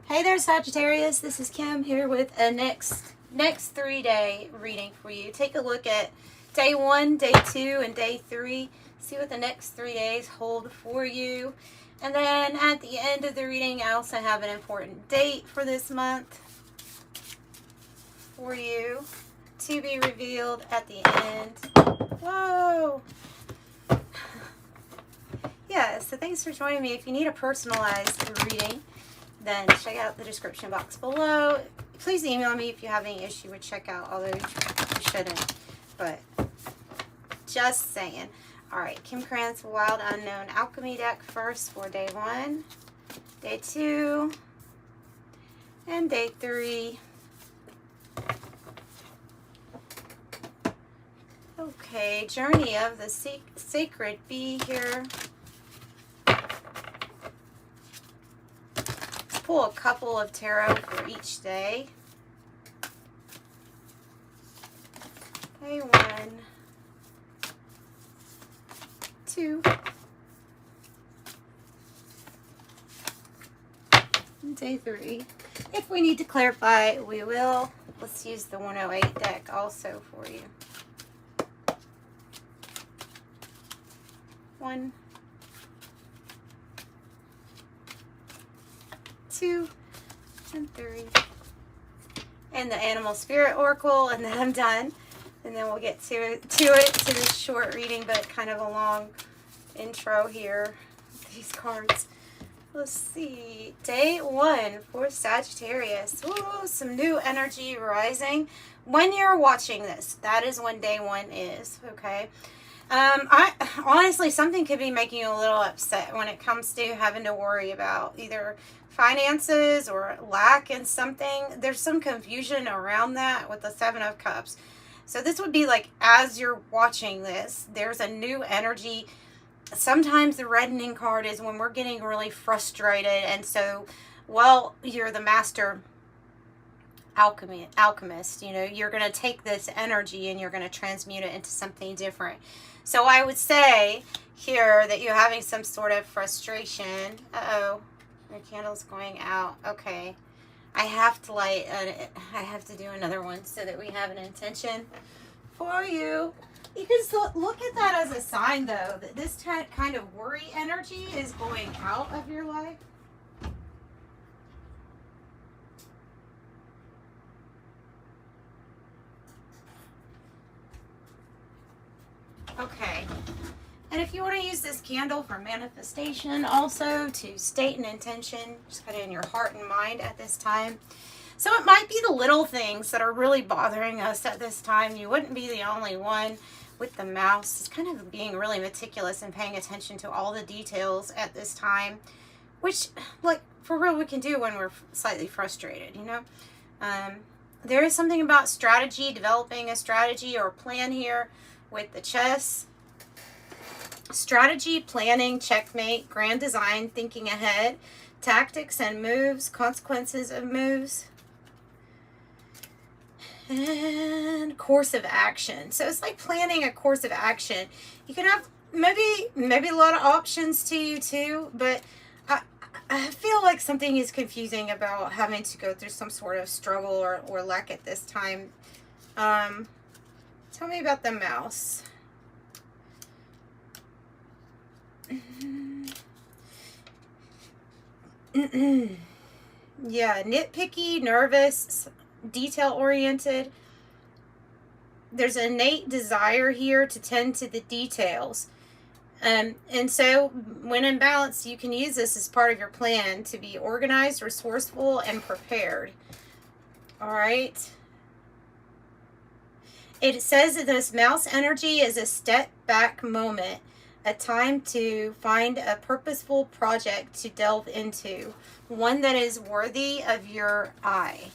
Hey there, Sagittarius. This is Kim here with a next 3-day reading for you. Take a look at day 1, day 2, and day 3. See what the next 3 days hold for you. And then at the end of the reading, I also have an important date for this month for you to be revealed at the end. Whoa! Yeah, so thanks for joining me. If you need a personalized reading, then check out the description box below. Please email me if you have any issue with checkout, although you shouldn't. But just saying. Alright, Krans Wild Unknown alchemy deck first for day 1, day 2, and day 3. Okay, Journey of the Sacred Bee here. Pull a couple of tarot for each day. Day 1, 2, and day 3. If we need to clarify, we will. Let's use the 108 deck also for you. 1, 2, and 3. And the Animal Spirit Oracle, and then I'm done. And then we'll get to this short reading, but kind of a long intro here. These cards. Let's see. Day 1 for Sagittarius. Ooh, some new energy rising. When you're watching this, that is when day 1 is. Okay. I honestly, something could be making you a little upset when it comes to having to worry about either finances or lack in something. There's some confusion around that with the 7 of Cups. So this would be like, as you're watching this, there's a new energy. Sometimes the reddening card is when we're getting really frustrated. And so, well, you're the master alchemist. You know, you're going to take this energy and you're going to transmute it into something different. So I would say here that you're having some sort of frustration. Uh-oh. My candle's going out. Okay. I have to light, I have to do another one so that we have an intention for you. You can look at that as a sign, though, that this kind of worry energy is going out of your life. Okay. And if you want to use this candle for manifestation, also to state an intention, just put it in your heart and mind at this time. So it might be the little things that are really bothering us at this time. You wouldn't be the only one with the mouse. It's kind of being really meticulous and paying attention to all the details at this time, which, like, for real, we can do when we're slightly frustrated, you know. There is something about strategy, developing a strategy or plan here with the chess. Strategy, planning, checkmate, grand design, thinking ahead, tactics and moves, consequences of moves, and course of action. So it's like planning a course of action. You can have maybe a lot of options to you too, but I feel like something is confusing about having to go through some sort of struggle or lack at this time. Tell me about the mouse. Yeah, nitpicky, nervous, detail-oriented. There's an innate desire here to tend to the details. And so when in balance, you can use this as part of your plan to be organized, resourceful, and prepared. All right. It says that this mouse energy is a step back moment, a time to find a purposeful project to delve into, one that is worthy of your eye.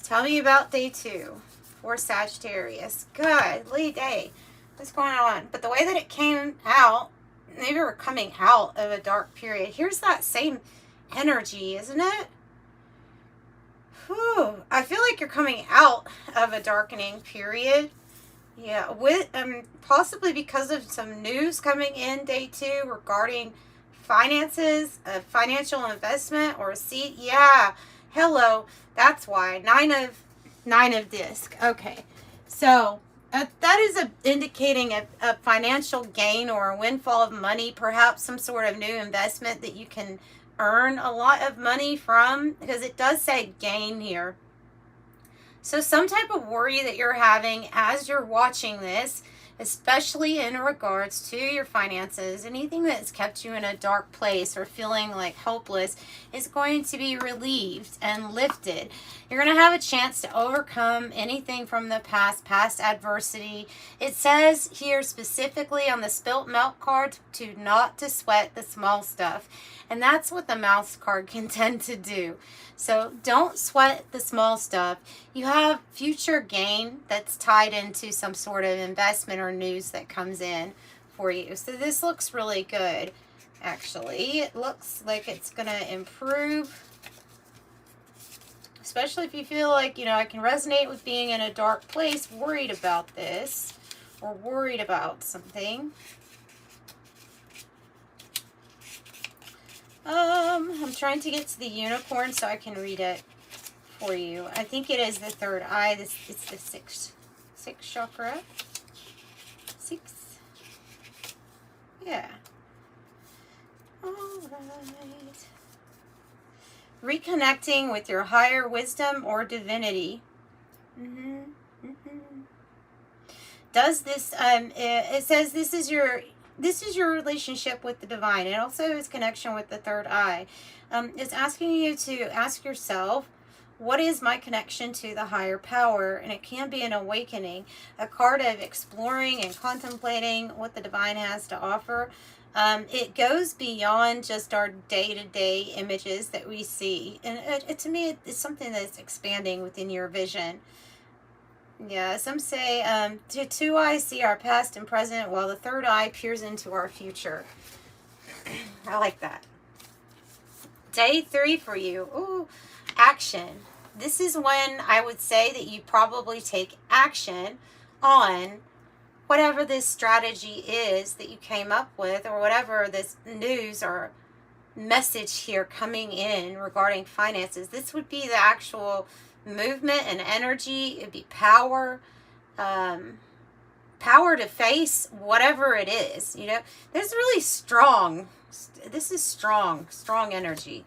Tell me about day 2 for Sagittarius. Godly day. What's going on? But the way that it came out, maybe we're coming out of a dark period. Here's that same energy, isn't it? Whew. I feel like you're coming out of a darkening period. Yeah, with possibly because of some news coming in day 2 regarding finances, a financial investment or a seat. Yeah, Hello. That's why. Nine of disc. Okay. So that is indicating a financial gain or a windfall of money, perhaps some sort of new investment that you can earn a lot of money from, because it does say gain here. So some type of worry that you're having as you're watching this, especially in regards to your finances, anything that's kept you in a dark place or feeling like hopeless, is going to be relieved and lifted. You're going to have a chance to overcome anything from the past adversity. It says here specifically on the spilt milk card not to sweat the small stuff. And that's what the mouse card can tend to do. So don't sweat the small stuff. You have future gain that's tied into some sort of investment or news that comes in for you. So this looks really good, actually. It looks like it's going to improve, especially if you feel like, you know, I can resonate with being in a dark place, worried about this, or worried about something. I'm trying to get to the unicorn so I can read it for you. I think it is the third eye. It's the sixth chakra. 6. Yeah. All right. Reconnecting with your higher wisdom or divinity. Does this? It says this is your relationship with the divine. It also is connection with the third eye. It's asking you to ask yourself, what is my connection to the higher power? And it can be an awakening, a card of exploring and contemplating what the divine has to offer. It goes beyond just our day-to-day images that we see. And to me, it's something that's expanding within your vision. Yeah, some say, two eyes see our past and present, while the third eye peers into our future. I like that. Day 3 for you. Ooh, action. This is when I would say that you probably take action on whatever this strategy is that you came up with, or whatever this news or message here coming in regarding finances. This would be the actual movement and energy. It'd be power, power to face whatever it is. You know, there's really strong. This is strong energy.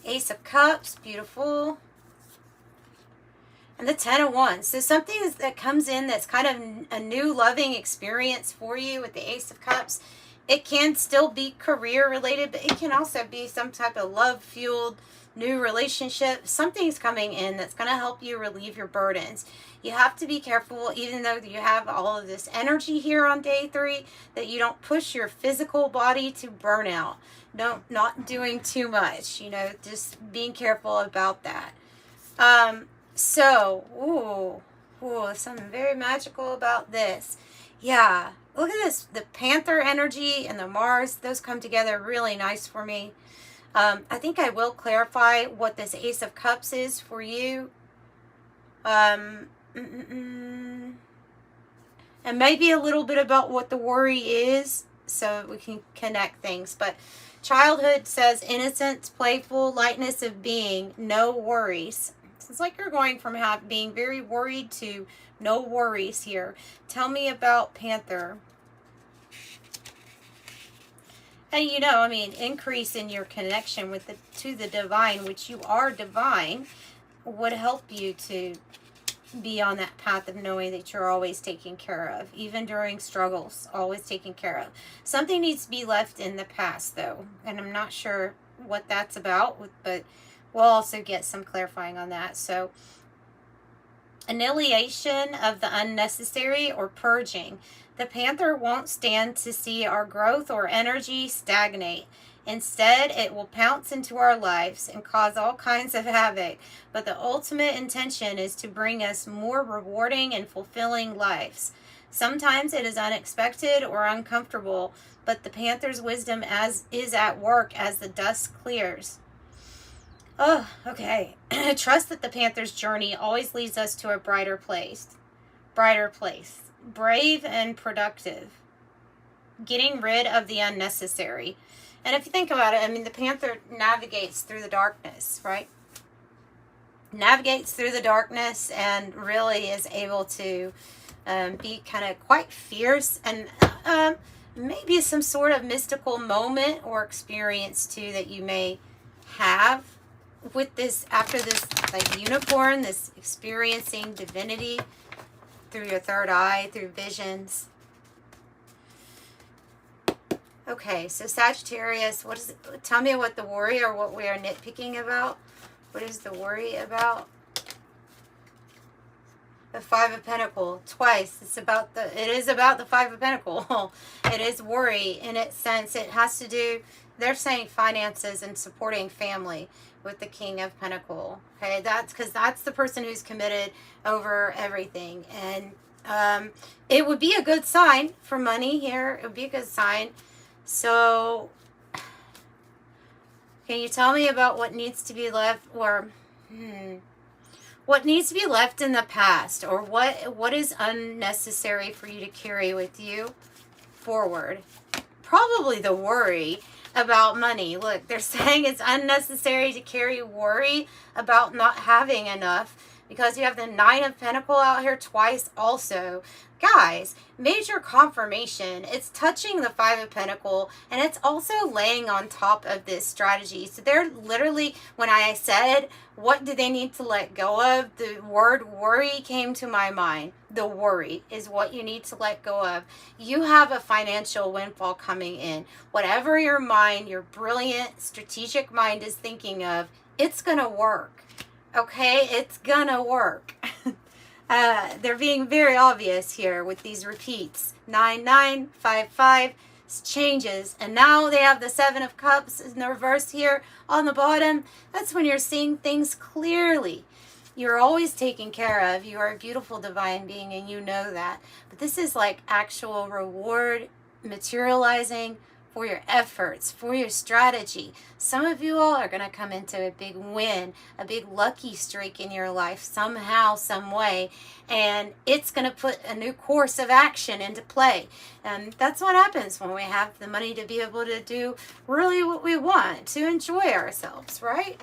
Ace of Cups, beautiful. And the 10 of Wands. So something that comes in that's kind of a new loving experience for you with the Ace of Cups. It can still be career related, but it can also be some type of love fueled new relationship. Something's coming in that's going to help you relieve your burdens. You have to be careful, even though you have all of this energy here on day 3, that you don't push your physical body to burnout. Not doing too much, you know, just being careful about that. So, something very magical about this. Yeah, look at this. The Panther energy and the Mars, those come together really nice for me. I think I will clarify what this Ace of Cups is for you. And maybe a little bit about what the worry is, so we can connect things. But childhood says innocence, playful, lightness of being, no worries. It's like you're going from being very worried to no worries here. Tell me about Panther. And you know, I mean, increase in your connection with to the divine, which you are divine, would help you to be on that path of knowing that you're always taken care of, even during struggles, always taken care of. Something needs to be left in the past, though, and I'm not sure what that's about, but we'll also get some clarifying on that. So, annihilation of the unnecessary or purging. The Panther won't stand to see our growth or energy stagnate. Instead, it will pounce into our lives and cause all kinds of havoc. But the ultimate intention is to bring us more rewarding and fulfilling lives. Sometimes it is unexpected or uncomfortable, but the Panther's wisdom is at work as the dust clears. Oh, okay. Trust that the Panther's journey always leads us to a brighter place. Brave and productive. Getting rid of the unnecessary. And if you think about it, I mean, the Panther navigates through the darkness, right? navigates through the darkness and really is able to be kind of quite fierce, and maybe some sort of mystical moment or experience too that you may have with this, after this like unicorn, this experiencing divinity through your third eye, through visions. Okay, so Sagittarius, what is it? Tell me what the worry, or what we are nitpicking about. What is the worry about? The Five of Pentacles, twice. It is about the Five of Pentacles. It is worry in its sense. It has to do, they're saying finances and supporting family with the King of Pentacles. Okay, that's because that's the person who's committed over everything. And it would be a good sign for money here. It would be a good sign. So, can you tell me about what needs to be left, or what needs to be left in the past, or what is unnecessary for you to carry with you forward? Probably the worry about money. Look, they're saying it's unnecessary to carry worry about not having enough, because you have the Nine of Pentacles out here twice also. Guys, major confirmation. It's touching the Five of Pentacles, and it's also laying on top of this strategy. So they're literally, when I said, what do they need to let go of? The word worry came to my mind. The worry is what you need to let go of. You have a financial windfall coming in. Whatever your mind, your brilliant, strategic mind is thinking of, it's going to work. Okay? It's going to work. They're being very obvious here with these repeats. 9, 9, 5, 5 changes. And now they have the Seven of Cups in the reverse here on the bottom. That's when you're seeing things clearly. You're always taken care of. You are a beautiful divine being, and you know that. But this is like actual reward materializing for your efforts, for your strategy. Some of you all are going to come into a big win, a big lucky streak in your life somehow, some way, and it's going to put a new course of action into play. And that's what happens when we have the money to be able to do really what we want, to enjoy ourselves, right?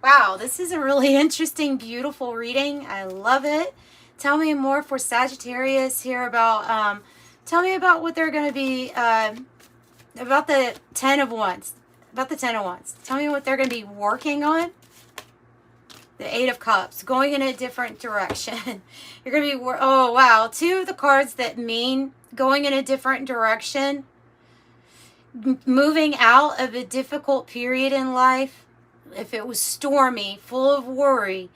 Wow, this is a really interesting, beautiful reading. I love it. Tell me more for Sagittarius here about tell me about what they're going to be, about the Ten of Wands. About the Ten of Wands. Tell me what they're going to be working on. The Eight of Cups. Going in a different direction. You're going to be, oh wow. Two of the cards that mean going in a different direction. Moving out of a difficult period in life. If it was stormy, full of worry.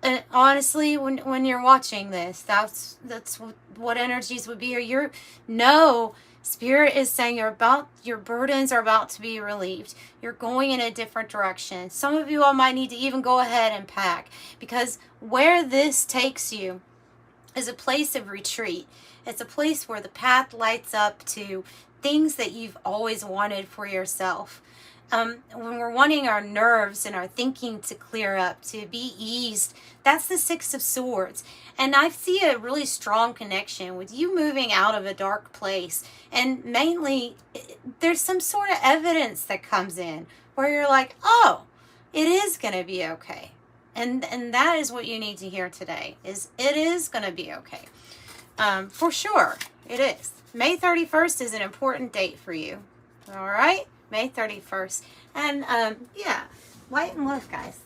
And honestly, when you're watching this, that's what energies would be. Or Spirit is saying your burdens are about to be relieved. You're going in a different direction. Some of you all might need to even go ahead and pack, because where this takes you is a place of retreat. It's a place where the path lights up to things that you've always wanted for yourself. When we're wanting our nerves and our thinking to clear up, to be eased, that's the Six of Swords. And I see a really strong connection with you moving out of a dark place. And mainly, there's some sort of evidence that comes in where you're like, oh, it is going to be okay. And that is what you need to hear today, is it is going to be okay. For sure, it is. May 31st is an important date for you. All right? May 31st. And, yeah, light and love, guys.